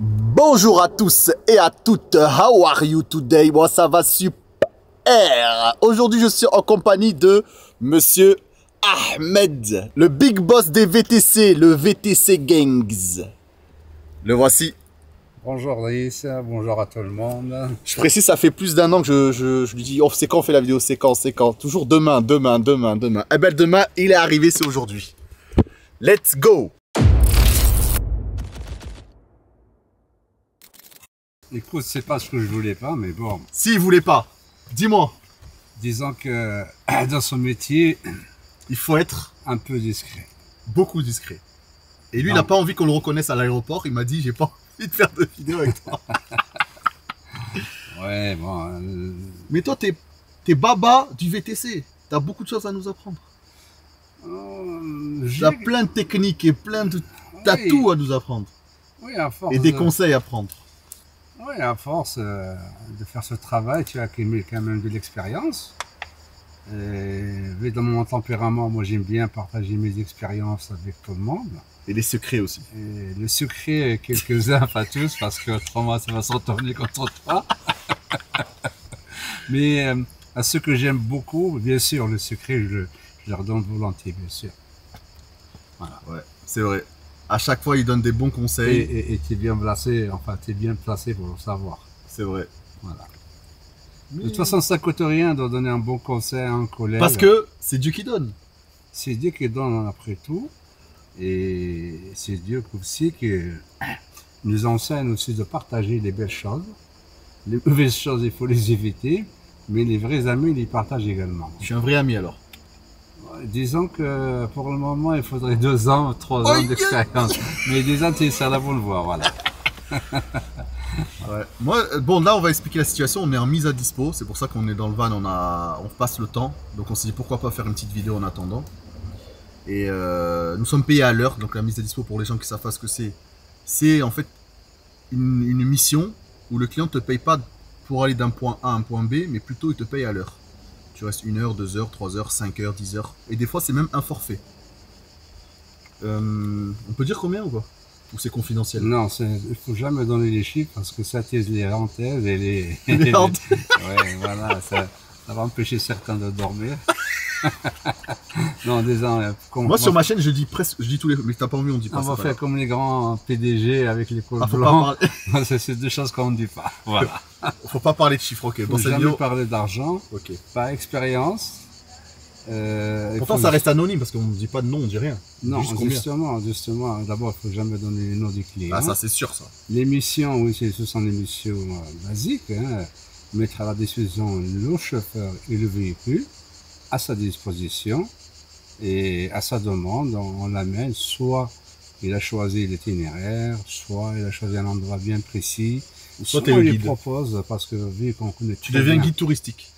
Bonjour à tous et à toutes, how are you today? Moi ça va super. Aujourd'hui je suis en compagnie de Monsieur Ahmed, le big boss des VTC, le VTC Gangs. Le voici. Bonjour Driss, bonjour à tout le monde. Je précise, ça fait plus d'un an que je lui dis, oh c'est quand on fait la vidéo, c'est quand, toujours demain. Eh ben demain, il est arrivé, c'est aujourd'hui. Let's go. Écoute, c'est pas ce que je voulais pas, mais bon. S'il voulait pas, dis-moi. Disons que dans son métier, il faut être un peu discret. Beaucoup discret. Et lui, il n'a pas envie qu'on le reconnaisse à l'aéroport. Il m'a dit, j'ai pas envie de faire de vidéo avec toi. Ouais, bon. Mais toi, t'es baba du VTC. T'as beaucoup de choses à nous apprendre. T'as plein de techniques et plein de... T'as tout à nous apprendre. Oui, à force. Et des conseils à prendre. Oui, à force de faire ce travail, tu as accumulé quand même de l'expérience. Mais dans mon tempérament, moi j'aime bien partager mes expériences avec tout le monde. Et les secrets aussi. Et le secret, quelques-uns, pas tous, parce que autrement ça va se retourner contre toi. Mais à ceux que j'aime beaucoup, bien sûr, le secret, je leur donne volontiers, bien sûr. Voilà. Ouais, c'est vrai. À chaque fois, il donne des bons conseils. Et tu es bien placé, enfin, tu es bien placé pour le savoir. C'est vrai. Voilà. Mais... De toute façon, ça ne coûte rien de donner un bon conseil à un collègue. Parce que c'est Dieu qui donne. C'est Dieu qui donne après tout. Et c'est Dieu aussi qui nous enseigne aussi de partager les belles choses. Les mauvaises choses, il faut les éviter. Mais les vrais amis, ils les partagent également. Je suis un vrai ami alors. Disons que pour le moment, il faudrait 2 ans, 3 ans d'expérience. Mais des ans, ça là pour le voir, voilà. Ouais. Moi, bon, là, on va expliquer la situation. On est en mise à dispo. C'est pour ça qu'on est dans le van, on passe le temps. Donc, on s'est dit pourquoi pas faire une petite vidéo en attendant. Et nous sommes payés à l'heure. Donc, la mise à dispo, pour les gens qui savent pas ce que c'est en fait une mission où le client ne te paye pas pour aller d'un point A à un point B, mais plutôt il te paye à l'heure. Tu restes 1 heure, 2 heures, 3 heures, 5 heures, 10 heures. Et des fois, c'est même un forfait. On peut dire combien ou pas? Ou c'est confidentiel? Non, il ne faut jamais donner les chiffres parce que ça attise les rentaises et les... Ouais, voilà, ça va empêcher certains de dormir. Non, moi, sur ma chaîne, je dis tous les... Mais t'as pas envie, on dit pas. On va faire comme les grands PDG avec les cols blancs. C'est 2 choses qu'on ne dit pas. Voilà. Faut pas parler de chiffres, ok. Bon, jamais parler d'argent, par expérience. Pourtant, ça reste anonyme parce qu'on ne dit pas de nom, on ne dit rien. Non, justement. D'abord, il ne faut jamais donner les noms des clients. Ah, ça, c'est sûr, ça. Les missions, oui, ce sont des missions basiques. Hein. Mettre à la disposition le chauffeur et le véhicule à sa disposition et à sa demande, on l'amène. Soit il a choisi l'itinéraire, soit il a choisi un endroit bien précis. Soit il lui propose, parce que vu qu'on connaît... Tu deviens guide touristique.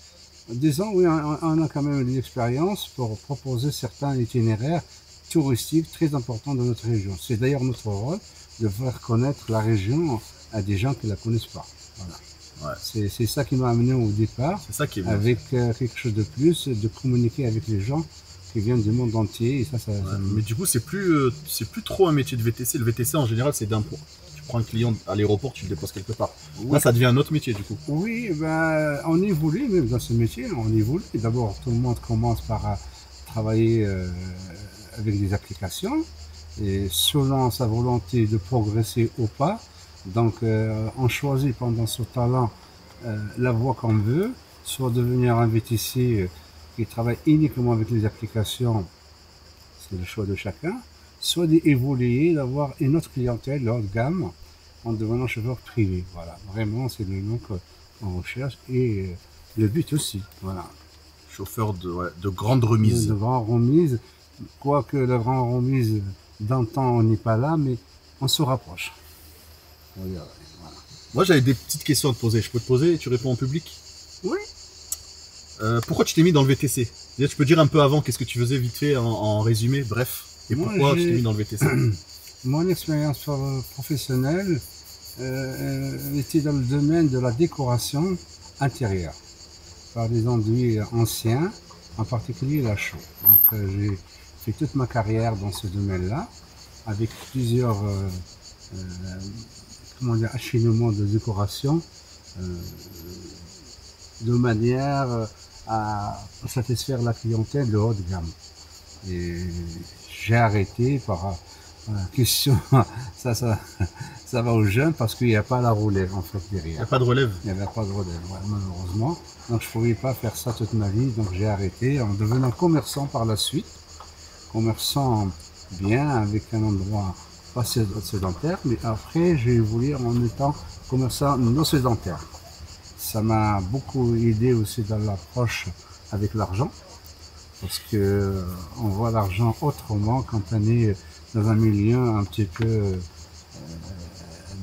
Disons, oui, on a quand même une expérience pour proposer certains itinéraires touristiques très importants de notre région. C'est d'ailleurs notre rôle de faire connaître la région à des gens qui ne la connaissent pas. Voilà. Ouais. C'est ça qui m'a amené au départ, ça qui est avec quelque chose de plus, de communiquer avec les gens qui viennent du monde entier. Et ça, Mais du coup, c'est plus trop un métier de VTC. Le VTC, en général, c'est d'un point. Tu prends un client à l'aéroport, tu le déposes quelque part. Là, ça devient un autre métier, du coup. Oui, ben, on évolue même dans ce métier. On évolue. D'abord, tout le monde commence par travailler avec des applications. Et selon sa volonté de progresser ou pas, donc on choisit pendant ce temps-là la voie qu'on veut, soit devenir un VTC qui travaille uniquement avec les applications, c'est le choix de chacun, soit d'évoluer, d'avoir une autre clientèle, haut de gamme, en devenant chauffeur privé. Voilà, vraiment c'est le nom qu'on recherche et le but aussi. Voilà. Chauffeur de grande remise. De grande remise, quoique la grande remise d'antan on n'est pas là, mais on se rapproche. Voilà. Moi j'avais des petites questions à te poser. Je peux te poser et tu réponds en public? Oui. Pourquoi tu t'es mis dans le VTC? Tu peux dire un peu avant qu'est-ce que tu faisais vite fait en résumé, bref. Et pourquoi tu t'es mis dans le VTC? Mon expérience professionnelle était dans le domaine de la décoration intérieure, par des enduits anciens, en particulier la chaux. Donc j'ai fait toute ma carrière dans ce domaine-là, avec plusieurs comment dire, acheminement de décoration de manière à satisfaire la clientèle de haut de gamme. Et j'ai arrêté par question, ça va aux jeunes parce qu'il n'y a pas la relève en fait derrière. Il n'y a pas de relève. Il n'y avait pas de relève, ouais, malheureusement. Donc je ne pouvais pas faire ça toute ma vie, donc j'ai arrêté en devenant commerçant par la suite. Commerçant bien, avec un endroit pas sédentaire, mais après j'ai évolué en étant commerçant non sédentaire. Ça m'a beaucoup aidé aussi dans l'approche avec l'argent, parce que on voit l'argent autrement quand on est dans un milieu un petit peu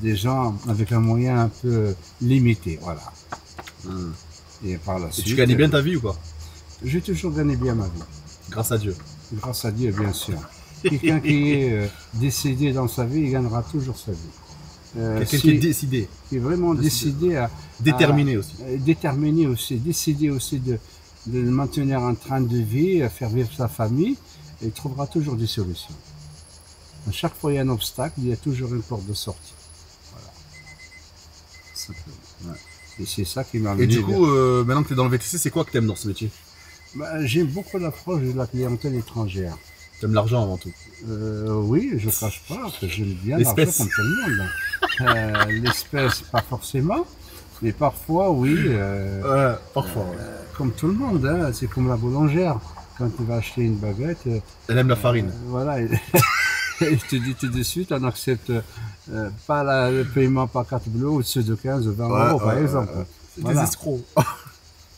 des gens avec un moyen un peu limité, voilà. Et par la suite, tu gagnais bien ta vie ou pas? J'ai toujours gagné bien ma vie. Grâce à Dieu. Grâce à Dieu, bien sûr. Quelqu'un qui est décédé dans sa vie, il gagnera toujours sa vie. Quelqu'un qui est décidé. Qui est vraiment décidé à... Déterminé aussi. Déterminé aussi, décidé aussi de maintenir un train de vie, à faire vivre sa famille, et il trouvera toujours des solutions. À chaque fois il y a un obstacle, il y a toujours une porte de sortie. Voilà. Simplement. Ouais. Et c'est ça qui m'a amené. Et du coup, maintenant que tu es dans le VTC, c'est quoi que tu aimes dans ce métier? J'aime beaucoup l'approche de la clientèle étrangère. Tu aimes l'argent avant tout? Oui, je ne cache pas que j'aime bien l'argent comme tout le monde. L'espèce, pas forcément, mais parfois, oui. Parfois, comme tout le monde, hein, c'est comme la boulangère. Quand tu vas acheter une baguette... elle aime la farine. Voilà. Il te dit tout de suite, on n'accepte pas le paiement par carte bleue au-dessus de 15 ou 20 euros, par exemple. C'est des escrocs.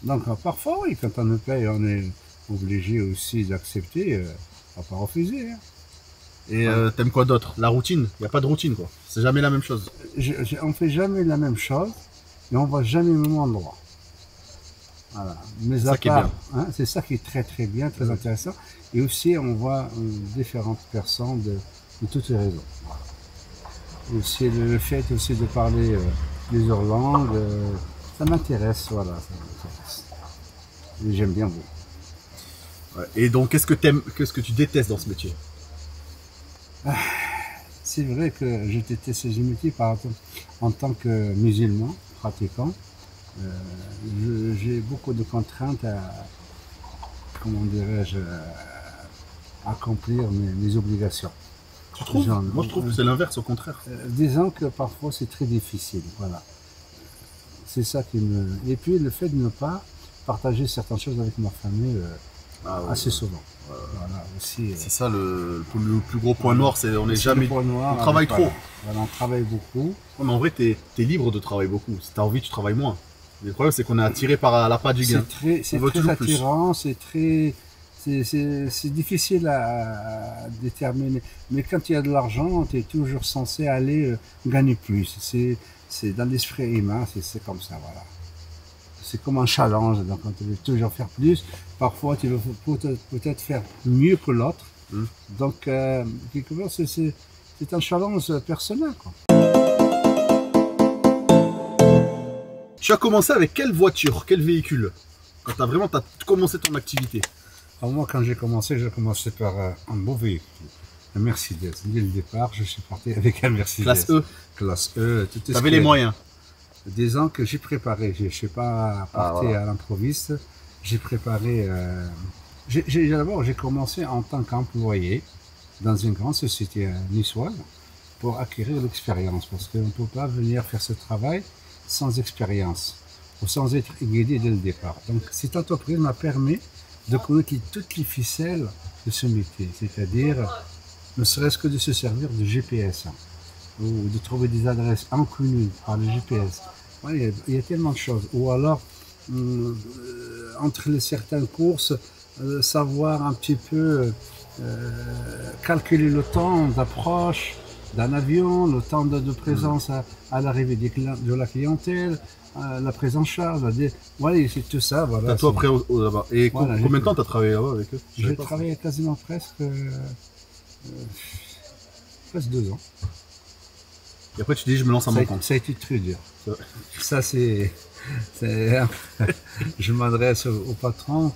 Donc, parfois, oui, quand on nous paye, on est obligé aussi d'accepter, on ne va pas refuser. Hein. Et t'aimes quoi d'autre? La routine? Il n'y a pas de routine, quoi. C'est jamais la même chose. On ne fait jamais la même chose, et on ne va jamais au même endroit. Voilà. Mais c'est ça qui est bien. Hein, c'est ça qui est très très bien, très intéressant. Et aussi, on voit différentes personnes de toutes les raisons. Et aussi, le fait aussi de parler plusieurs langues, ça m'intéresse, voilà. Ça m'intéresse. Et j'aime bien vous. Ouais. Et donc, qu'est-ce que tu détestes dans ce métier? C'est vrai que je déteste ce métier en tant que musulman, pratiquant. J'ai beaucoup de contraintes à, comment dirais-je, accomplir mes obligations. Tu trouves? Moi je trouve que c'est l'inverse, au contraire. Disons que parfois c'est très difficile, voilà. C'est ça qui me... Et puis le fait de ne pas partager certaines choses avec ma famille assez souvent. Voilà, aussi. C'est ça le plus gros point noir, c'est on n'est jamais... Noir, on travaille trop. Voilà, on travaille beaucoup. Ouais, mais en vrai, t'es libre de travailler beaucoup. Si t'as envie, tu travailles moins. Le problème, c'est qu'on est attiré par la part du gain. C'est très attirant, c'est difficile à déterminer. Mais quand il y a de l'argent, tu es toujours censé aller gagner plus. C'est dans l'esprit humain, c'est comme ça, voilà. C'est comme un challenge, donc tu veux toujours faire plus. Parfois, tu veux peut-être faire mieux que l'autre. Donc, quelque part, c'est un challenge personnel, quoi. Tu as commencé avec quelle voiture, quel véhicule? Quand t'as commencé ton activité? Alors moi, quand j'ai commencé par un beau véhicule, un Mercedes. Dès le départ, je suis parti avec un Mercedes. Classe E? Classe E. Tu avais les moyens? Disons que j'ai préparé, je ne suis pas parti à l'improviste, j'ai préparé... D'abord, j'ai commencé en tant qu'employé dans une grande société niçoise pour acquérir l'expérience, parce qu'on ne peut pas venir faire ce travail sans expérience, ou sans être guidé dès le départ. Donc cette entreprise m'a permis de connaître toutes les ficelles de ce métier, c'est-à-dire ne serait-ce que de se servir de GPS, ou de trouver des adresses inconnues par le GPS. Ouais, il y a tellement de choses. Ou alors, entre certaines courses, savoir un petit peu calculer le temps d'approche d'un avion, le temps de présence à l'arrivée de la clientèle, la prise en charge. Voilà, c'est tout ça. Voilà, t'as tout appris là-bas. Et voilà, combien de temps tu as travaillé là-bas avec eux? J'ai travaillé quasiment presque 2 ans. Et après tu dis je me lance à mon compte. Ça a été très dur. Ça c'est je m'adresse au patron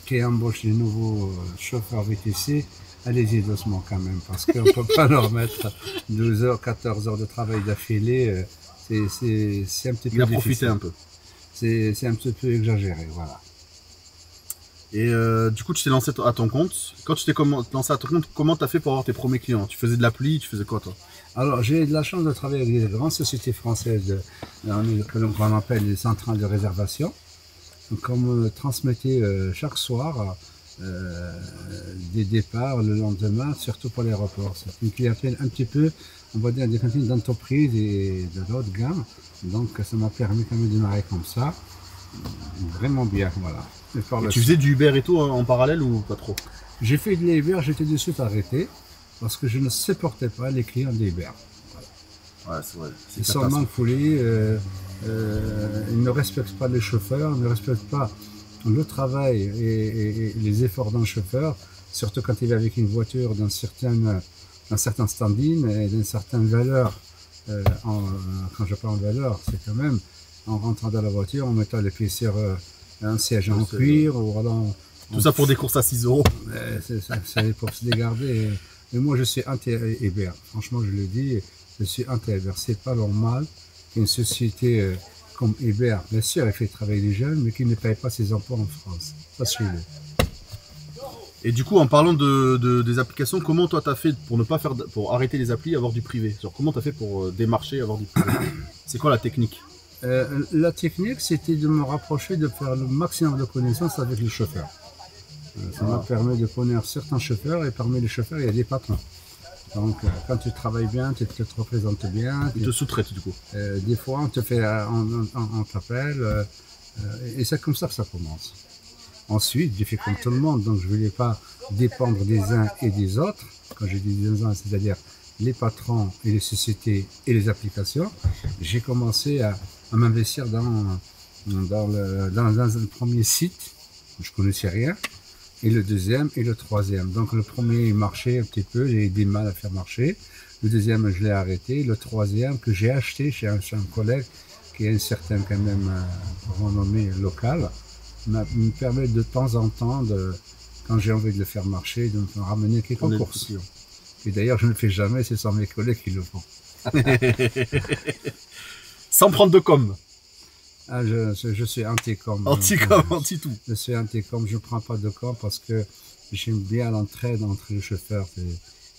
qui embauche les nouveaux chauffeurs VTC. allez-y doucement quand même, parce qu'on ne peut pas leur mettre 12 heures, 14 heures de travail d'affilée. C'est un petit peu Il a difficile. profité un peu. C'est un petit peu exagéré, voilà. Et du coup, tu t'es lancé à ton compte. Quand tu t'es lancé à ton compte, comment tu as fait pour avoir tes premiers clients? Tu faisais de l'appli, tu faisais quoi toi? Alors, j'ai eu de la chance de travailler avec des grandes sociétés françaises, qu'on appelle les centrales de réservation. Donc, on me transmettait chaque soir des départs le lendemain, surtout pour l'aéroport. C'est une clientèle un petit peu, on va dire, des cantines d'entreprise et de l'autre gamme. Donc, ça m'a permis quand même de démarrer comme ça. Vraiment bien, voilà. Et tu faisais du Uber et tout en parallèle ou pas trop? J'ai fait de l'Uber, j'étais de suite arrêté parce que je ne supportais pas les clients d'Uber. Ouais, c'est vrai. Ils sont manfoulés, ils ne respectent pas les chauffeurs, ne respectent pas le travail et les efforts d'un chauffeur, surtout quand il est avec une voiture d'un certain standing et d'une certaine valeur. Quand je parle de valeur, c'est quand même en rentrant dans la voiture, en mettant les pieds sur un siège en cuir, ou alors tout ça pour des courses à 6 euros. C'est pour se dégarder. Mais moi, je suis anti-Uber. Franchement, je le dis, je suis anti-Uber. C'est pas normal qu'une société comme Uber, bien sûr, elle fait travailler les jeunes, mais qui ne paye pas ses emplois en France. Sachez-le. Et du coup, en parlant des applications, comment toi t'as fait pour arrêter les applis et avoir du privé? Genre, comment t'as fait pour démarcher et avoir du privé? C'est quoi la technique? La technique, c'était de me rapprocher, de faire le maximum de connaissances avec les chauffeurs. Ça m'a permis de connaître certains chauffeurs, et parmi les chauffeurs, il y a des patrons. Donc, quand tu travailles bien, tu te représentes bien. Ils te sous-traitent du coup. Des fois, on t'appelle, et c'est comme ça que ça commence. Ensuite, j'ai fait comme tout le monde, donc je ne voulais pas dépendre des uns et des autres. Quand je dis des uns, c'est-à-dire les patrons et les sociétés et les applications, j'ai commencé à m'investir dans un premier site, je ne connaissais rien, et le deuxième et le troisième. Donc le premier marchait un petit peu, j'ai eu du mal à faire marcher. Le deuxième, je l'ai arrêté. Le troisième, que j'ai acheté chez un collègue qui a une certaine quand même renommée locale, me permet de temps en temps, quand j'ai envie de le faire marcher, de me ramener quelques courses. Et d'ailleurs, je ne le fais jamais, c'est sans mes collègues qui le font. Sans prendre de com. Ah, je suis anti-com. Anti-com, anti-tout. Je suis anti-com, je ne prends pas de com parce que j'aime bien l'entraide entre les chauffeurs.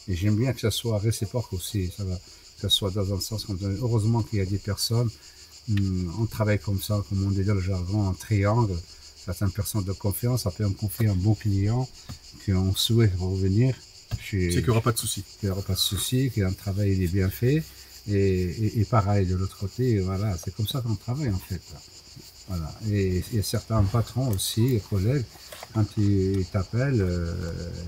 Et j'aime bien que ça soit réciproque aussi. Que ça soit dans un sens. Heureusement qu'il y a des personnes, on travaille comme ça, comme on dit dans le jargon, en triangle. Certaines personnes de confiance, après on confie un bon client, qu'on souhaite revenir. C'est qu'il n'y aura pas de souci. Qu'il n'y aura pas de souci, qu'un travail il est bien fait. Et pareil de l'autre côté, voilà, c'est comme ça qu'on travaille en fait. Voilà. Et certains patrons aussi, collègues, quand ils t'appellent,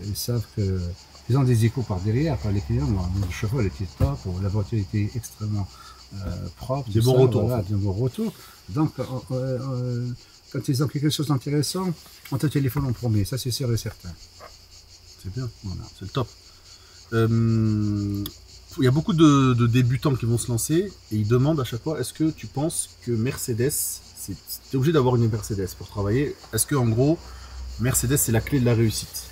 ils savent qu'ils ont des échos par derrière, par les clients. Le chauffeur était top, la voiture était extrêmement propre. Des bons retours. Voilà, de bons retours. Donc, quand ils ont quelque chose d'intéressant, on te téléphone en premier, ça c'est sûr et certain. C'est bien, voilà, c'est le top. Il y a beaucoup de débutants qui vont se lancer et ils demandent à chaque fois, est-ce que tu penses que Mercedes, tu es obligé d'avoir une Mercedes pour travailler? Est-ce que en gros, Mercedes c'est la clé de la réussite?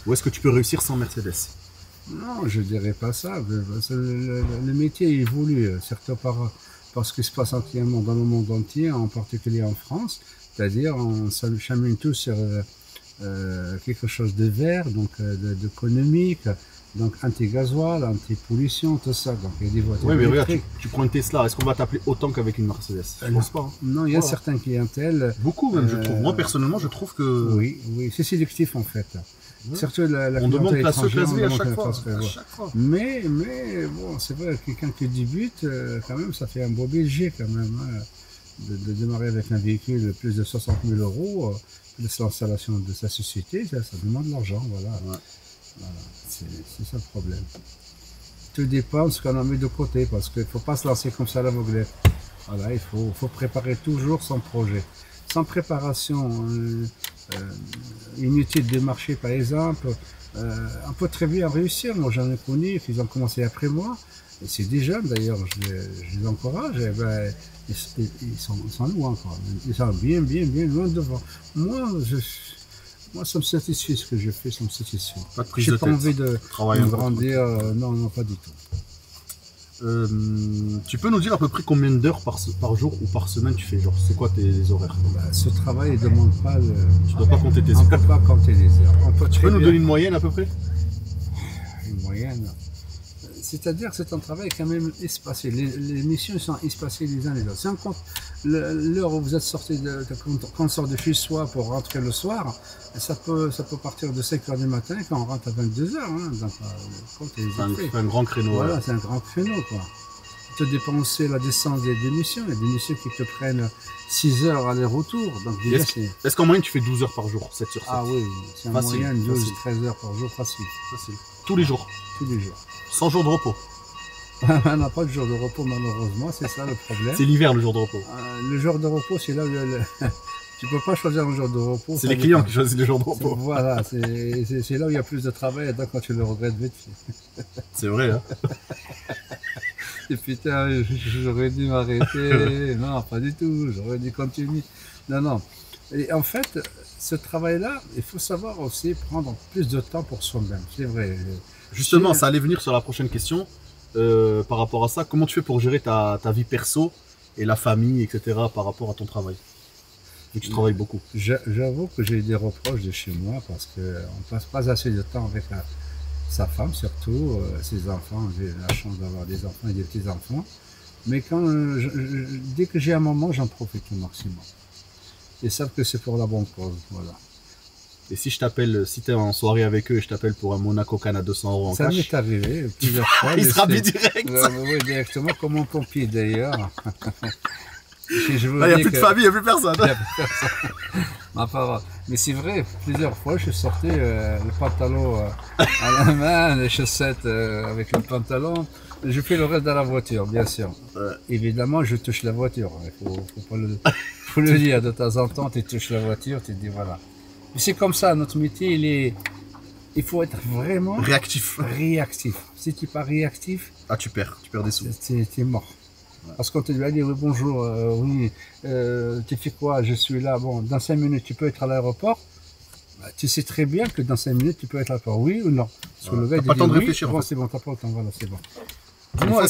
Ou est-ce que tu peux réussir sans Mercedes? Non, je ne dirais pas ça. Le métier évolue, surtout par ce qui se passe actuellement dans le monde entier, en particulier en France. C'est-à-dire, on s'amène tous sur quelque chose de vert, donc d'économique. Donc anti-gasoil, anti-pollution, tout ça. Donc il y a des voitures électriques. Regarde, tu prends une Tesla, est-ce qu'on va t'appeler autant qu'avec une Mercedes? Je pense pas. Hein. Non, il y a certaines clientèles. Beaucoup même, je trouve. Moi personnellement, je trouve que. Oui, c'est sélectif en fait. Ouais. Surtout la on demande classe E, classe B à chaque fois. Mais bon, c'est vrai, quelqu'un qui débute, quand même, ça fait un beau budget quand même. Hein, de démarrer avec un véhicule de plus de 60 000 €, plus l'installation de sa société, ça demande de l'argent, voilà. Ouais. Voilà, c'est ça le problème. Tout dépend de ce qu'on a mis de côté, parce qu'il ne faut pas se lancer comme ça à l'aveuglette. Voilà, il faut préparer toujours son projet. Sans préparation, inutile de marcher par exemple, on peut très bien réussir. Moi j'en ai connu qui ont commencé après moi, et c'est des jeunes d'ailleurs, je les encourage, et ben, ils sont loin, quoi. Ils sont bien loin devant. Moi, Moi, ça me satisfait ce que je fais, ça me satisfait. Pas de prise J'ai de pas tête. envie de Travailler un peu. grandir, non, non, pas du tout. Tu peux nous dire à peu près combien d'heures par jour ou par semaine tu fais, genre, c'est quoi tes horaires? Bah, ce travail ne demande pas le... Tu dois pas compter tes On ne heures. peut pas compter les heures. On peut Tu très peux nous bien- donner une moyenne à peu près? une moyenne. C'est-à-dire que c'est un travail quand même espacé. Les missions sont espacées les uns les autres. Si on compte l'heure où vous êtes sorti quand on sort de chez soi pour rentrer le soir, ça peut partir de 5 h du matin quand on rentre à 22 h. Hein, donc, comptez les effets. C'est un grand créneau. Voilà, c'est un grand créneau, quoi. Te dépenser la descente des missions, il y a des missions qui te prennent 6 heures aller-retour. Donc déjà, c'est... Est-ce qu'en moyenne tu fais 12 heures par jour, 7 sur 7? Ah oui, c'est en Facile, moyenne facile. 12-13 heures par jour, facile. Facile. Tous les jours, Tous les jours. sans jour de repos. On n'a pas de jour de repos, malheureusement, c'est ça le problème. C'est l'hiver le jour de repos. Le jour de repos, c'est là où tu peux pas choisir un jour de repos. C'est ça les clients dépend. qui choisissent les jours de repos. Voilà, c'est là où il y a plus de travail, et donc quand tu le regrettes vite. C'est vrai, hein. Et putain, j'aurais dû m'arrêter. Non, pas du tout, j'aurais dû continuer. Non, non. Et en fait, ce travail-là, il faut savoir aussi prendre plus de temps pour soi-même, c'est vrai. Justement, Si- ça allait venir sur la prochaine question. Par rapport à ça, comment tu fais pour gérer ta vie perso et la famille, etc. par rapport à ton travail? Vu que tu travailles beaucoup. J'avoue que j'ai des reproches de chez moi parce qu'on ne passe pas assez de temps avec sa femme, surtout ses enfants. J'ai la chance d'avoir des enfants et des petits-enfants. Mais quand dès que j'ai un moment, j'en profite au maximum. Ils savent que c'est pour la bonne cause. Voilà. Et si je t'appelle, si t'es en soirée avec eux et je t'appelle pour un Monaco Cannes à 200 € en Ça cash, m'est arrivé plusieurs fois. il mais sera c'est- mis direct. Oui, directement, comme mon pompier d'ailleurs. Je vous Là, il n'y a dis plus de que- famille, il n'y a plus personne. Il y a personne. Ma part. Mais c'est vrai, plusieurs fois, je sortais le pantalon à la main, les chaussettes avec le pantalon. Je fais le reste dans la voiture, bien sûr. Ouais. Évidemment, je touche la voiture. Il faut pas faut le dire de temps en temps. Tu touches la voiture, tu te dis voilà. Mais c'est comme ça, notre métier, il faut être vraiment Réactif. réactif. Si tu n'es pas réactif, Ah, tu perds des sous. t'es mort. Parce qu'on te dit, allez, oui, bonjour, oui, tu fais quoi? Je suis là. Bon, dans 5 minutes, tu peux être à l'aéroport. Bah, tu sais très bien que dans 5 minutes, tu peux être à l'aéroport. Oui ou non? Parce que Ouais. le gars, T'as il pas dit le temps de oui. réfléchir, en Bon, fait. c'est bon, t'as pas le temps, voilà, c'est bon. Dis-moi, Une fois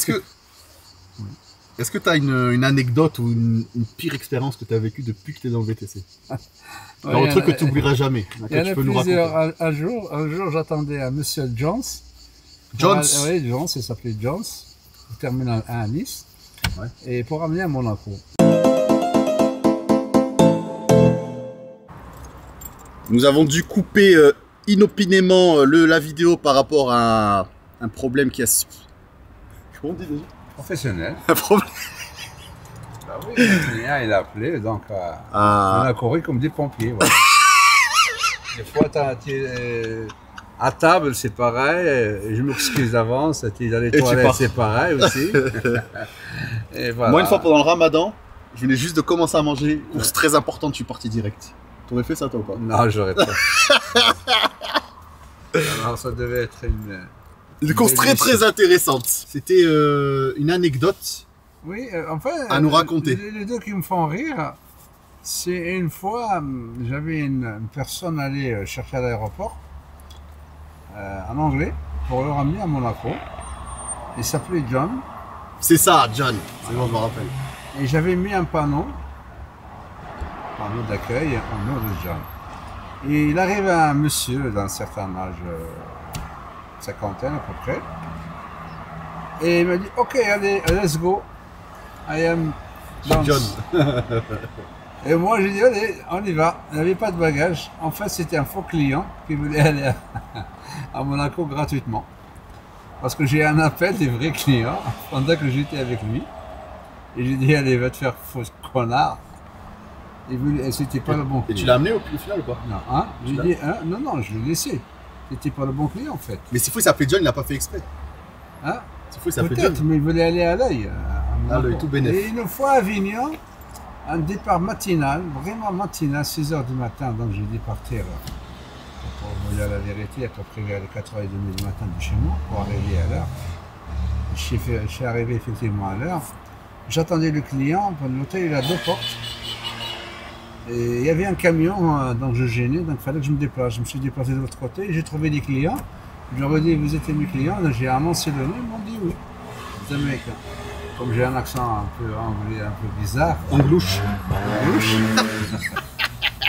est-ce que tu as une anecdote ou une pire expérience que tu as vécue depuis que tu es dans le VTC? Ouais, Alors, il y le en truc que a- tu n'oublieras jamais, Il y en que tu a peux nous raconter. plusieurs. Un jour, j'attendais un monsieur Jones. Jones. Oui, Jones, il s'appelait Jones. Au terminal 1 à Nice. Ouais. Et pour amener à Monaco. Nous avons dû couper inopinément la vidéo par rapport à un problème qui a... Comment on dit déjà? Professionnel. Un problème. Bah oui, le client, il a appelé, donc on Ah, a couru comme des pompiers. Voilà. Des fois, à table, c'est pareil. Et je m'excuse d'avance. Tu es dans les tu toilettes, pars. c'est pareil aussi. Et voilà. Moi, une fois pendant le ramadan, je venais juste de commencer à manger. Course très importante, je suis parti direct. T'aurais fait ça, toi, ou pas? Non, j'aurais pas. Alors, ça devait être Une course très très intéressante. C'était une anecdote. Oui, enfin. À nous raconter. Les deux qui me font rire, c'est une fois, j'avais une personne aller chercher à l'aéroport, en anglais, pour le ramener à Monaco. Il s'appelait John. C'est ça, John. C'est bon, je me rappelle. Et j'avais mis un panneau d'accueil en nom de John. Et il arrive un monsieur d'un certain âge, cinquantaine à peu près. Et il m'a dit, ok, allez, let's go. I am John. Et moi, j'ai dit, allez, on y va. Il n'avait pas de bagages. En fait, c'était un faux client qui voulait aller à Monaco gratuitement. Parce que j'ai un appel des vrais clients pendant que j'étais avec lui. Et j'ai dit, allez, va te faire faux connard. Et c'était pas le bon Et client. tu l'as amené au final ou pas? Non, hein? J'ai l'as- dit, hein? Non, je l'ai laissé. C'était pas le bon client, en fait. Mais s'il faut, il s'appelait John, il l'a pas fait exprès. Hein? S'il faut, il s'appelait John. Peut-être, mais il voulait aller à l'œil. À l'œil, tout bénef. Et une fois à Avignon, un départ matinal, vraiment matinal, 6 h du matin, donc j'ai dû partir, pour vous dire la vérité, à peu près vers les 4h30 du matin de chez moi, pour arriver à l'heure. Je suis arrivé effectivement à l'heure. J'attendais le client, l'hôtel il a 2 portes. Et il y avait un camion, donc je gênais, donc il fallait que je me déplace. Je me suis déplacé de l'autre côté, j'ai trouvé des clients. Je leur ai dit, vous êtes mes clients? J'ai annoncé le nom, ils m'ont dit oui. Des Américains. Comme j'ai un accent un peu anglais, un peu bizarre. Anglouche.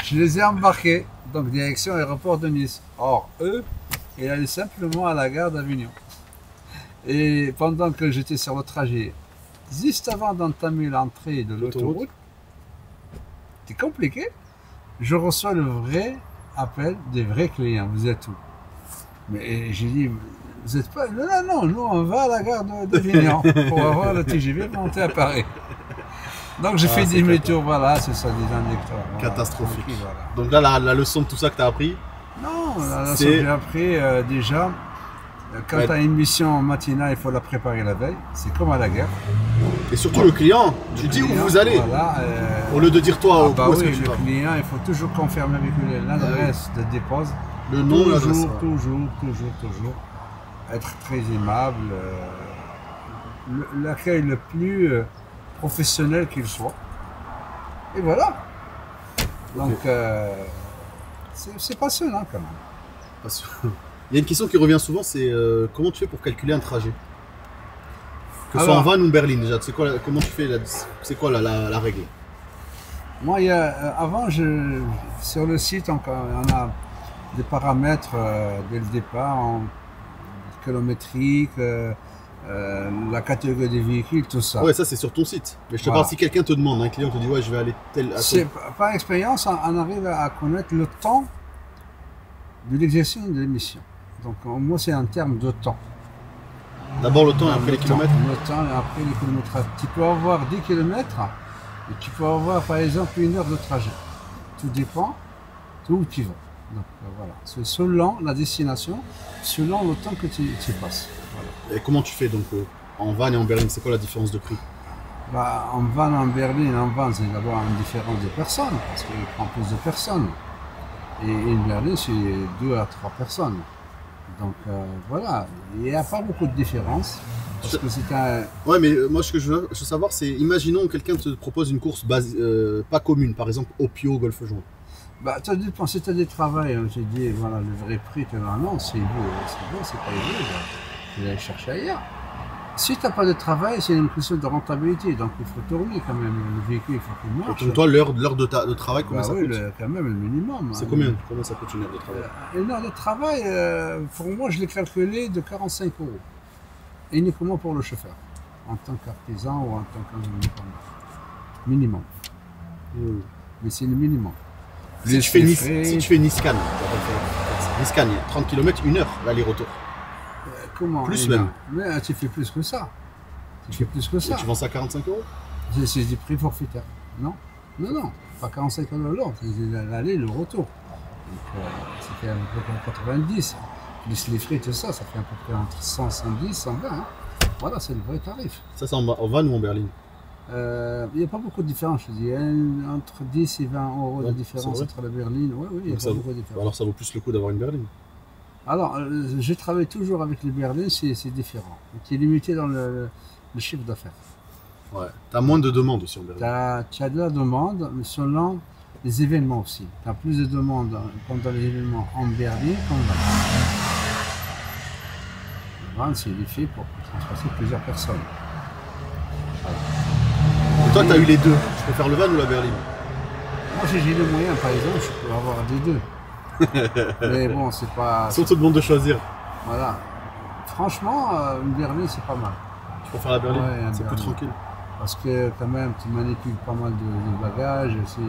Je les ai embarqués, donc direction aéroport de Nice. Or, eux, ils allaient simplement à la gare d'Avignon. Et pendant que j'étais sur le trajet, juste avant d'entamer l'entrée de l'autoroute, c'était compliqué, je reçois le vrai appel des vrais clients. Vous êtes où? Mais j'ai dit, vous n'êtes pas... Non, nous on va à la gare d'Avignon pour avoir le TGV monter à Paris. Donc j'ai fait demi-tour, voilà, c'est ça, des anecdotes. Catastrophique. Voilà. Donc là, la leçon de tout ça que tu as appris? Non, la leçon que j'ai appris, déjà, quand tu as une mission matinale, il faut la préparer la veille. C'est comme à la guerre. Et surtout le client, tu dis où vous allez. Voilà, au lieu de dire toi où oui, est-ce que tu vas. le client, il faut toujours confirmer avec lui l'adresse de dépose. Le nom, l'adresse. Toujours. Être très aimable. L'accueil le plus professionnel qu'il soit. Et voilà. Donc, c'est passionnant quand même. Il y a une question qui revient souvent, c'est comment tu fais pour calculer un trajet? Que ce soit en van ou en berline déjà, comment tu fais, c'est quoi la règle? Moi, avant, sur le site, on a des paramètres dès le départ, en kilométrique, la catégorie des véhicules, tout ça. Ouais, ça c'est sur ton site. Mais je te parle si quelqu'un te demande, un client te dit ouais, je vais aller tel. Par expérience, on arrive à connaître le temps de l'exercice de l'émission. Donc, moi, c'est en termes de temps. D'abord le temps et après les kilomètres? Le temps et après les kilomètres. Tu peux avoir 10 kilomètres et tu peux avoir par exemple 1 heure de trajet. Tout dépend d'où tu vas. Donc voilà, c'est selon la destination, selon le temps que tu passes. Voilà. Et comment tu fais donc en van et en berline? C'est quoi la différence de prix? En van, en berline, c'est d'abord une différence de personnes parce qu'il prend plus de personnes. Et une berline, c'est 2 à 3 personnes. Donc voilà, il n'y a pas beaucoup de différence. Parce que c'est un... Ouais, mais moi ce que je veux savoir, c'est imaginons quelqu'un te propose une course pas commune, par exemple Opio, Golfe Joint. Bah, ça dépend, si tu as des travails, hein, j'ai dit, voilà, le vrai prix, tu vas, non, c'est beau, c'est pas élevé, tu vas aller chercher ailleurs. Si tu n'as pas de travail, c'est une question de rentabilité, donc il faut tourner quand même, le véhicule, il faut qu'il marche. Donc toi, l'heure de travail, combien ça coûte? Quand même, le minimum. C'est combien ça coûte une heure de travail? Une heure de travail, pour moi, je l'ai calculé de 45 €. Uniquement pour le chauffeur, en tant qu'artisan ou en tant qu'indépendant. Minimum. Mais c'est le minimum. Si tu fais Nice-Cannes, Nice-Cannes, 30 km, 1 heure l'aller-retour. Comment? Plus même. Mais tu fais plus que ça. Tu fais plus que ça. Et tu vends ça à 45 €? C'est des prix forfaitaires. Non, pas 45 € l'heure, c'est l'aller et le retour. Donc, ça fait à peu près 90. Plus les frais, tout ça, ça fait à peu près entre 100, 110, 120. Hein. Voilà, c'est le vrai tarif. Ça, c'est en van ou en berline? Il n'y a pas beaucoup de différence, je dis. Entre 10 et 20 € de différence entre la berline. Oui, il n'y a pas beaucoup de différence. Alors ça vaut plus le coup d'avoir une berline? Alors, je travaille toujours avec les berlines, c'est différent. Tu es limité dans le chiffre d'affaires. Ouais, tu as moins de demandes aussi en berline. Tu as de la demande, mais selon les événements aussi. Tu as plus de demandes pendant les événements en berline qu'en van. Le van, c'est fait pour transporter plusieurs personnes. Voilà. Et toi, tu as eu les deux. Tu préfères le van ou la berline? Moi, j'ai les moyens, par exemple, je peux avoir des deux. Mais bon, c'est pas... Si on te demande de choisir. Voilà. Franchement, une berline, c'est pas mal. Tu préfères la berline? Ouais, c'est plus tranquille. Parce que quand même, tu manipules pas mal de bagages, c'est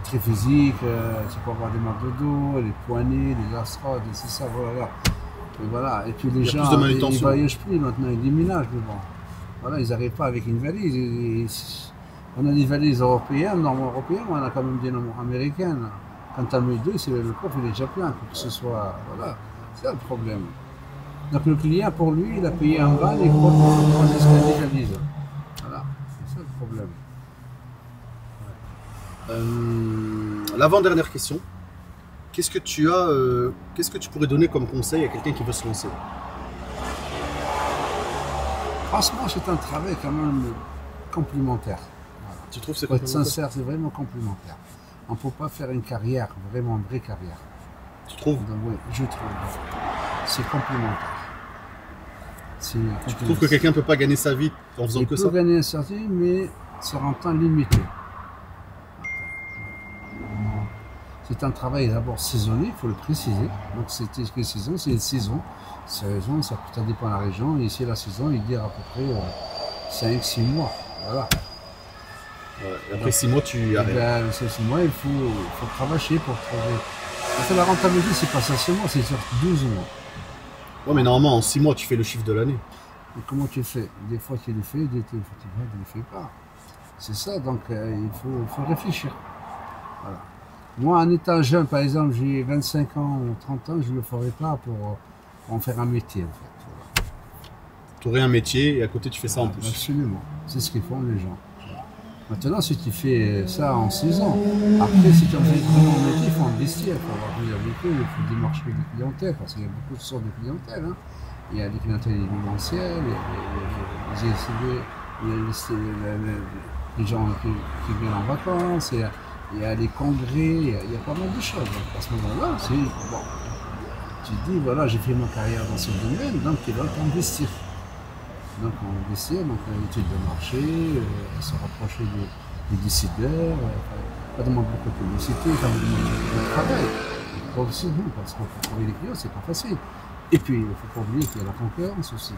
très physique, tu peux avoir des mal de dos, les poignets, les astrades, c'est ça, voilà. Et voilà. Et puis les gens, ils voyagent plus maintenant, ils déménagent devant. Voilà, ils n'arrivent pas avec une valise. On a des valises européennes, normes européennes, mais on a quand même des normes américaines. Quand tu as mis deux, c'est le coffre, il est déjà plein, pour que ce soit... Voilà, c'est ça le problème. Donc le client, pour lui, il a payé un van et il croit qu'on a des valises. Voilà, c'est ça le problème. L'avant-dernière question. Qu'est-ce que tu pourrais donner comme conseil à quelqu'un qui veut se lancer? Franchement, c'est un travail quand même complémentaire. Voilà. Tu trouves que c'est complémentaire? Pour être sincère, c'est vraiment complémentaire. on ne peut pas faire une carrière, vraiment une vraie carrière. Tu trouves? Donc, oui, je trouve. C'est complémentaire. Tu trouves que quelqu'un ne peut pas gagner sa vie en faisant que ça? Il peut gagner sa vie, mais sur un temps limité. C'est un travail d'abord saisonnier, il faut le préciser. Donc c'était une saison, c'est une saison. Saison, ça dépend de la région. Et ici, la saison, il dure à peu près 5-6 mois. Voilà. Ouais, et après 6 mois, tu arrêtes. Ben, 6 mois, il faut travailler pour trouver. En fait, la rentabilité, c'est pas ça seulement, c'est sur 12 mois. Ouais, mais normalement, en 6 mois, tu fais le chiffre de l'année. Et comment tu fais? Des fois, tu le fais, des fois, tu ne le fais pas. C'est ça, donc il faut réfléchir. Voilà. Moi, en étant jeune, par exemple, j'ai 25 ans ou 30 ans, je ne le ferais pas pour en faire un métier, en fait. Tu aurais un métier et à côté, tu fais ça en plus. Absolument. C'est ce qu'ils font les gens. Maintenant, si tu fais ça en 6 ans, après, si tu en fais vraiment un métier, il faut investir, il faut avoir plusieurs véhicules, il faut démarcher des clientèles, parce qu'il y a beaucoup de sortes de clientèles. Hein. Il y a des clientèles événementielles, il y a les gens qui viennent en vacances, il y a les congrès, il y a pas mal de choses. Donc, à ce moment-là, c'est bon. Tu te dis, voilà, j'ai fait ma carrière dans ce domaine, donc il va investir. Donc on investit, donc l'étude de marché, se rapprocher des décideurs, ça demande beaucoup de publicité, ça demande beaucoup de travail. Pas aussi bon, parce qu'il faut trouver les clients, c'est pas facile. Et puis il ne faut pas oublier qu'il y a la concurrence aussi.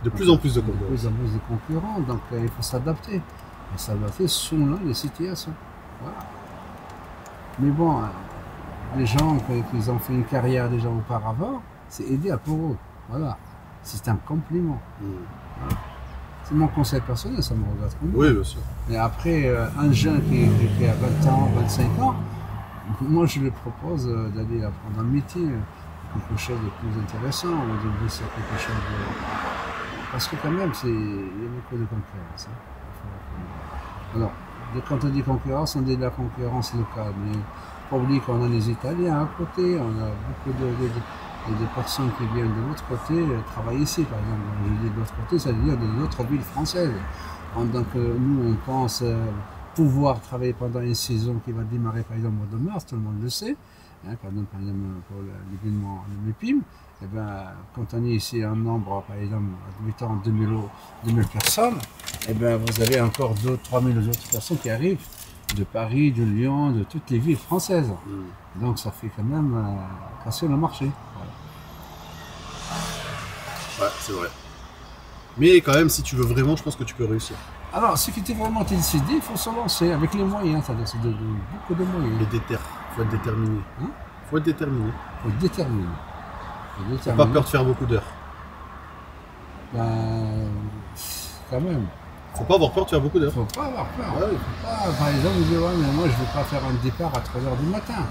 De plus en plus de concurrence. De plus en plus de concurrents, donc il faut s'adapter. Et s'adapter selon les situations. Voilà. Mais bon, les gens qui ont fait une carrière déjà auparavant, c'est idéal pour eux. Voilà. C'est un compliment. Voilà. C'est mon conseil personnel, ça me regarde comme oui, bien sûr. Mais après, un jeune qui a 20 ans, 25 ans, moi je lui propose d'aller apprendre un métier, quelque chose de plus intéressant, ou de sur quelque chose de... Parce que quand même, il y a beaucoup de concurrence. Hein. Alors, quand on dit concurrence, on dit de la concurrence locale, mais pas oublier qu'on a les Italiens à côté, on a beaucoup de personnes qui viennent de l'autre côté travailler ici, par exemple. Je dis de l'autre côté, ça veut dire de d'autres villes françaises. Donc nous, on pense pouvoir travailler pendant une saison qui va démarrer par exemple au mois de mars, tout le monde le sait. Hein, par exemple pour l'événement de l'EPIM, eh ben, quand on est ici un nombre, par exemple, admettons 2000 personnes, eh ben, vous avez encore 2-3 000 autres personnes qui arrivent de Paris, de Lyon, de toutes les villes françaises. Donc ça fait quand même casser le marché. Voilà. Ouais, c'est vrai. Mais quand même, si tu veux vraiment, je pense que tu peux réussir. Alors, si tu es vraiment décidé, il faut se lancer avec les moyens, c'est-à-dire beaucoup de moyens. Il faut être déterminé. Hein? Faut être déterminé. Faut être déterminé. Faut pas peur de faire beaucoup d'heures. Ben, quand même. Faut pas avoir peur de faire beaucoup d'heures. Faut pas avoir peur. Ouais. Faut pas, par exemple, vous dire, ouais, mais moi je ne vais pas faire un départ à 3 h du matin.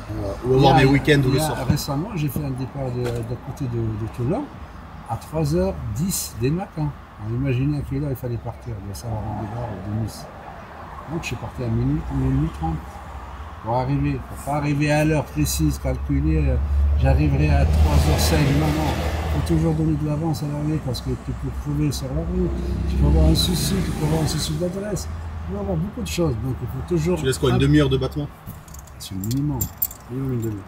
Ou avoir des week-ends ou le soir. Récemment, j'ai fait un départ de côté de Toulon à 3h10 des matins. Alors, imaginez à quelle heure il fallait partir de Saint-Laurent de Nice. Donc je suis parti à minuit 30 pour arriver. Il ne faut pas arriver à l'heure précise, calculer. J'arriverai à 3h05. Non. Il faut toujours donner de l'avance à l'arrivée parce que tu peux trouver sur la route, tu peux avoir un souci, tu peux avoir un souci d'adresse, tu peux avoir beaucoup de choses. Donc il faut toujours. Tu laisses quoi, une demi-heure de battement? C'est le minimum. Une demi-heure.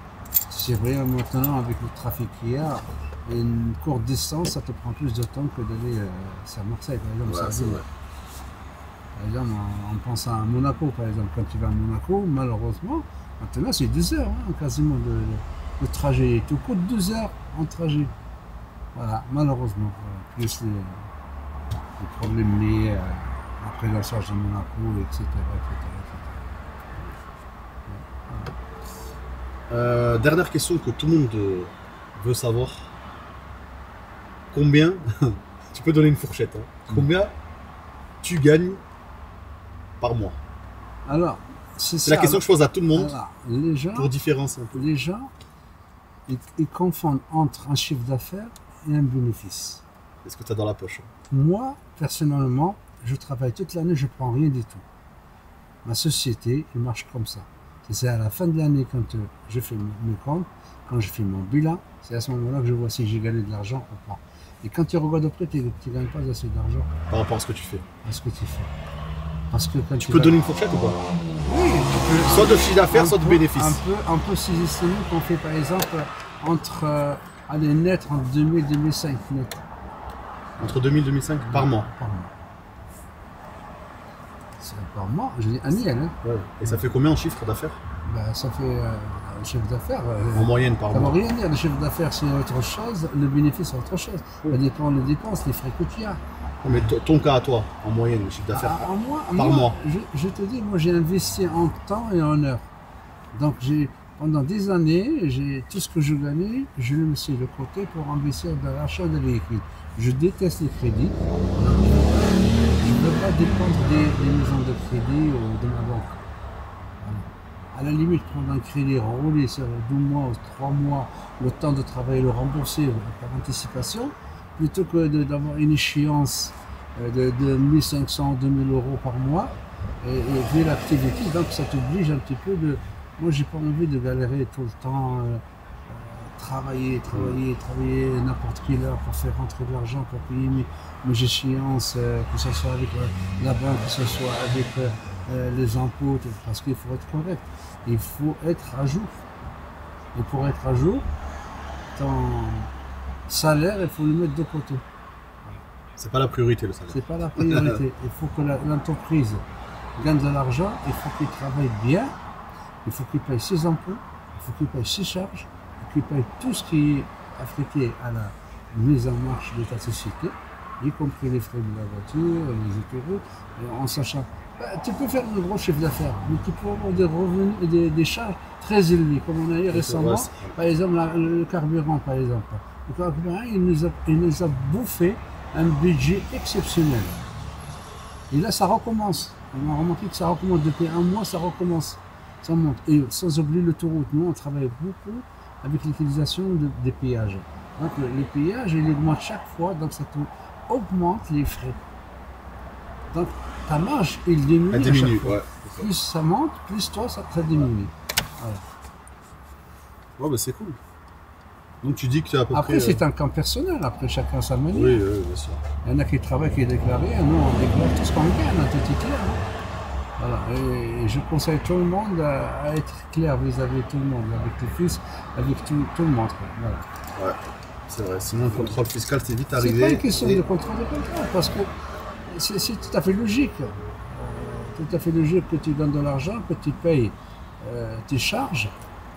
C'est vrai, maintenant avec le trafic qu'il y a, une courte distance, ça te prend plus de temps que d'aller à Marseille, par exemple. Ouais, c'est vrai. Par exemple, on pense à Monaco, par exemple. Quand tu vas à Monaco, malheureusement, maintenant c'est 2 heures, hein, quasiment de trajet. Il te coûte 2 heures en trajet. Voilà, malheureusement. Plus les problèmes liés à la prise en charge de Monaco, etc. Voilà. Dernière question que tout le monde veut savoir. Combien, tu peux donner une fourchette, hein, combien tu gagnes par mois? Alors, c'est la question que je pose à tout le monde. Alors, les gens, pour différencier un peu. Les gens, ils confondent entre un chiffre d'affaires et un bénéfice. Est-ce que tu as dans la poche? Moi, personnellement, je travaille toute l'année, je ne prends rien du tout. Ma société, elle marche comme ça. C'est à la fin de l'année, quand je fais mes comptes, quand je fais mon bilan, c'est à ce moment-là que je vois si j'ai gagné de l'argent ou pas. Et quand tu regardes après, tu ne gagnes pas assez d'argent. Par rapport à ce que tu fais. À ce que tu fais. Parce que quand tu peux donner une fourchette ou pas? Oui, soit de chiffre d'affaires, soit de bénéfices. On peut s'estimer qu'on fait par exemple entre, allez, net entre 2000 et 2005 net. Entre 2000 et 2005 par mois. Par mois. C'est par mois, je dis annuel. Hein. Ouais. Et ça fait combien en chiffre d'affaires? Ben, ça fait un chiffre d'affaires. En moyenne par ça mois. ne veut rien dire, le chiffre d'affaires c'est autre chose, le bénéfice c'est autre chose. Ça dépend des dépenses, les frais que tu as. Mais ton cas à toi, en moyenne, le chiffre d'affaires Par mois. Je te dis, moi j'ai investi en temps et en heure. Donc pendant des années, tout ce que je gagnais, je le mettais de côté pour investir dans l'achat de véhicules. Je déteste les crédits. Je ne veux pas dépendre des maisons de crédit ou de ma banque. Voilà. À la limite, prendre un crédit, rouler sur 12 mois ou 3 mois, le temps de travailler, le rembourser par anticipation, plutôt que d'avoir une échéance de 1500, 2000 euros par mois, et vu l'activité, donc ça t'oblige un petit peu de... Moi, j'ai pas envie de galérer tout le temps, travailler n'importe quelle heure pour faire rentrer de l'argent, pour payer mes échéances, que ce soit avec la banque, que ce soit avec les impôts, parce qu'il faut être correct. Il faut être à jour. Et pour être à jour, ton salaire, il faut le mettre de côté. C'est pas la priorité, le salaire. C'est pas la priorité. Il faut que l'entreprise gagne de l'argent, il faut qu'il travaille bien, il faut qu'il paye ses impôts, il faut qu'il paye ses charges, qu'il paye tout ce qui est affecté à la mise en marche de ta société, y compris les frais de la voiture, les autoroutes, en sachant. Tu peux faire un gros chiffre d'affaires, mais tu peux avoir des revenus, des charges très élevées, comme on a eu récemment, par exemple le carburant, par exemple. Le carburant, il nous a bouffé un budget exceptionnel. Et là, ça recommence. On a remarqué que ça recommence depuis un mois, ça recommence, ça monte. Et sans oublier l'autoroute, nous on travaille beaucoup avec l'utilisation des péages. Donc les péages, ils augmentent chaque fois, donc ça augmente les frais. Donc ta marge, il diminue à chaque fois. Ouais, plus ça monte, plus toi, ça diminue. Voilà. Ouais, bah c'est cool. Donc tu dis que tu as à peu après, près... c'est un camp personnel, après chacun sa manière. Oui, bien sûr. Il y en a qui travaillent, qui déclarent, nous on déclare tout ce qu'on gagne, tout est clair. Voilà. Et je conseille tout le monde à être clair vis-à-vis de tout le monde, avec les fils, avec tout le monde. Voilà. Ouais, c'est vrai. Sinon, le contrôle fiscal, c'est vite arrivé. C'est pas une question de contrôle, parce que c'est tout à fait logique. Tout à fait logique que tu donnes de l'argent, que tu payes tes charges.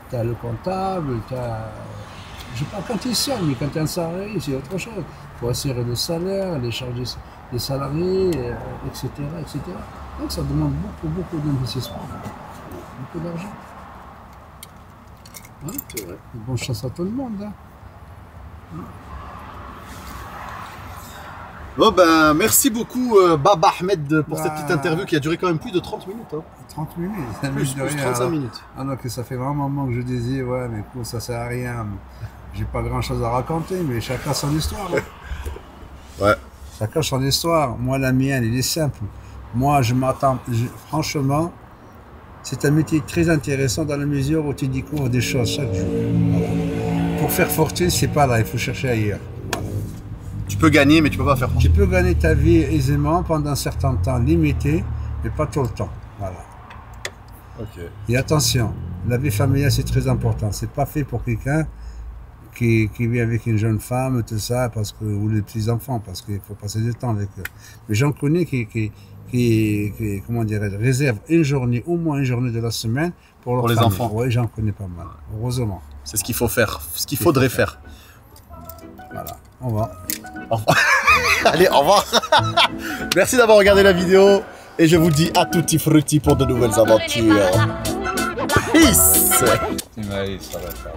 Tu as le comptable, tu as... Je parle quand tu es seul, mais quand tu es un salarié, c'est autre chose. Il faut assurer le salaire, les charges des salariés, etc., etc. Donc ça demande beaucoup d'investissement, beaucoup d'argent. Hein? C'est vrai. Bonne chance à tout le monde. Hein? Bon ben, merci beaucoup Baba Ahmed pour cette petite interview qui a duré quand même plus de 30 minutes. Hein. 30 minutes, plus 35 minutes. Ah non, que ça fait vraiment un moment que je disais, ouais, mais écoute, ça sert à rien. J'ai pas grand chose à raconter, mais chacun son histoire. Hein. Ouais. Chacun son histoire. Moi, la mienne, il est simple. Moi, je m'attends, franchement, c'est un métier très intéressant dans la mesure où tu découvres des choses chaque jour. Voilà. Pour faire fortune, c'est pas là, il faut chercher ailleurs. Voilà. Tu peux gagner, mais tu peux pas faire fortune. Tu peux gagner ta vie aisément pendant un certain temps limité, mais pas tout le temps. Voilà. Ok. Et attention, la vie familiale, c'est très important. C'est pas fait pour quelqu'un qui vit avec une jeune femme, tout ça, ou les petits-enfants, parce qu'il faut passer du temps avec eux. Mais j'en connais qui comment dirais-je, réservent une journée, au moins une journée de la semaine pour les enfants. Oui, j'en connais pas mal, heureusement. C'est ce qu'il faut faire, ce qu'il faudrait faire. Voilà, au revoir. Au revoir. Allez, au revoir. Merci d'avoir regardé la vidéo et je vous dis à tutti frutti pour de nouvelles aventures. Peace. Ça va faire.